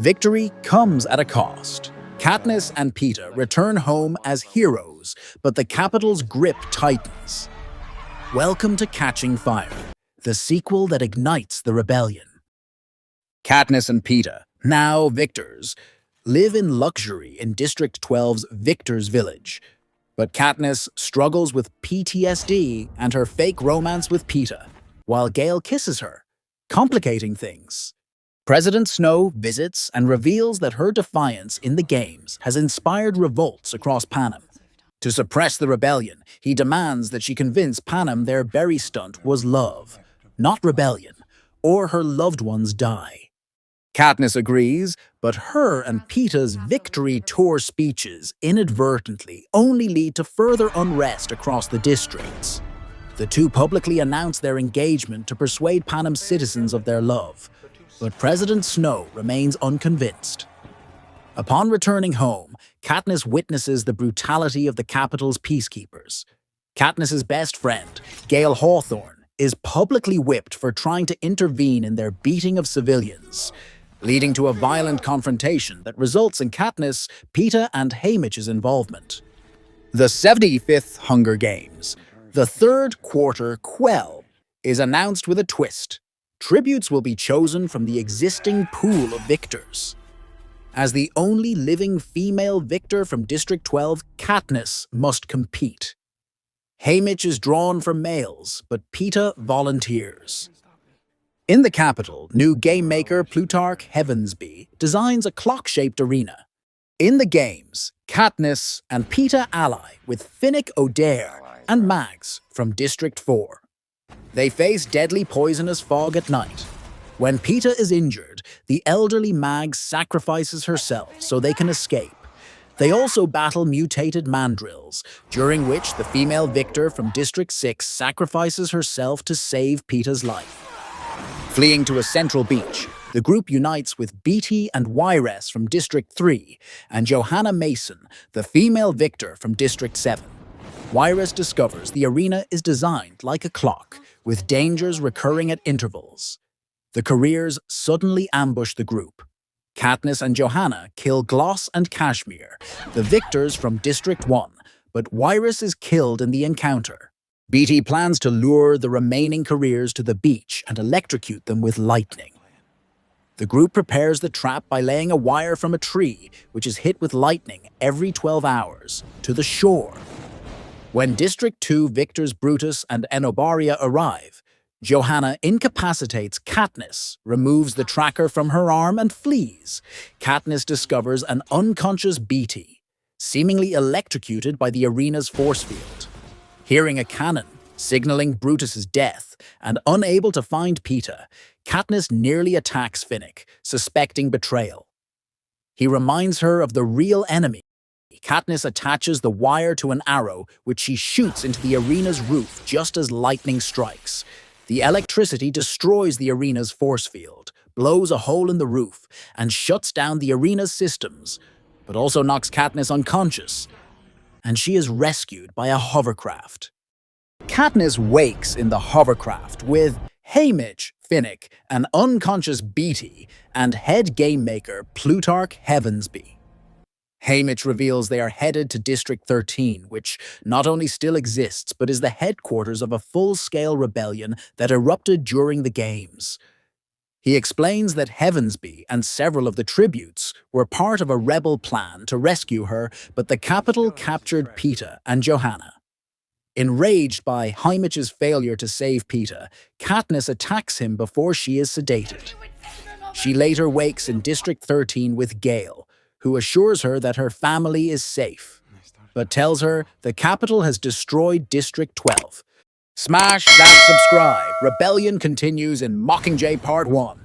Victory comes at a cost. Katniss and Peeta return home as heroes, but the capital's grip tightens. Welcome to Catching Fire, the sequel that ignites the rebellion. Katniss and Peeta, now victors, live in luxury in District 12's Victor's Village. But Katniss struggles with PTSD and her fake romance with Peeta, while Gale kisses her, complicating things. President Snow visits and reveals that her defiance in the games has inspired revolts across Panem. To suppress the rebellion, he demands that she convince Panem their berry stunt was love, not rebellion, or her loved ones die. Katniss agrees, but her and Peeta's victory tour speeches inadvertently only lead to further unrest across the districts. The two publicly announce their engagement to persuade Panem's citizens of their love, but President Snow remains unconvinced. Upon returning home, Katniss witnesses the brutality of the capital's peacekeepers. Katniss's best friend, Gale Hawthorne, is publicly whipped for trying to intervene in their beating of civilians, leading to a violent confrontation that results in Katniss, Peeta, and Haymitch's involvement. The 75th Hunger Games, the Third Quarter Quell, is announced with a twist. Tributes will be chosen from the existing pool of victors. As the only living female victor from District 12, Katniss must compete. Haymitch is drawn for males, but Peeta volunteers. In the capital, new game maker Plutarch Heavensbee designs a clock-shaped arena. In the games, Katniss and Peeta ally with Finnick Odair and Mags from District 4. They face deadly poisonous fog at night. When Peeta is injured, the elderly Mags sacrifices herself so they can escape. They also battle mutated mandrills, during which the female victor from District 6 sacrifices herself to save Peeta's life. Fleeing to a central beach, the group unites with Beetee and Wiress from District 3 and Johanna Mason, the female victor from District 7. Wiress discovers the arena is designed like a clock, with dangers recurring at intervals. The careers suddenly ambush the group. Katniss and Johanna kill Gloss and Kashmir, the victors from District 1, but Wiress is killed in the encounter. Beetee plans to lure the remaining careers to the beach and electrocute them with lightning. The group prepares the trap by laying a wire from a tree, which is hit with lightning every 12 hours, to the shore. When District 2 victors Brutus and Enobaria arrive, Johanna incapacitates Katniss, removes the tracker from her arm, and flees. Katniss discovers an unconscious Beetee, seemingly electrocuted by the arena's force field. Hearing a cannon, signaling Brutus's death, and unable to find Peeta, Katniss nearly attacks Finnick, suspecting betrayal. He reminds her of the real enemy. Katniss attaches the wire to an arrow, which she shoots into the arena's roof just as lightning strikes. The electricity destroys the arena's force field, blows a hole in the roof, and shuts down the arena's systems, but also knocks Katniss unconscious, and she is rescued by a hovercraft. Katniss wakes in the hovercraft with Haymitch, Finnick, an unconscious Beetee, and head game maker Plutarch Heavensbee. Haymitch reveals they are headed to District 13, which not only still exists, but is the headquarters of a full-scale rebellion that erupted during the Games. He explains that Heavensbee and several of the tributes were part of a rebel plan to rescue her, but the capital captured Peeta and Johanna. Enraged by Haymitch's failure to save Peeta, Katniss attacks him before she is sedated. She later wakes in District 13 with Gale, who assures her that her family is safe, but tells her the capital has destroyed District 12. Smash that subscribe. Rebellion continues in Mockingjay Part 1.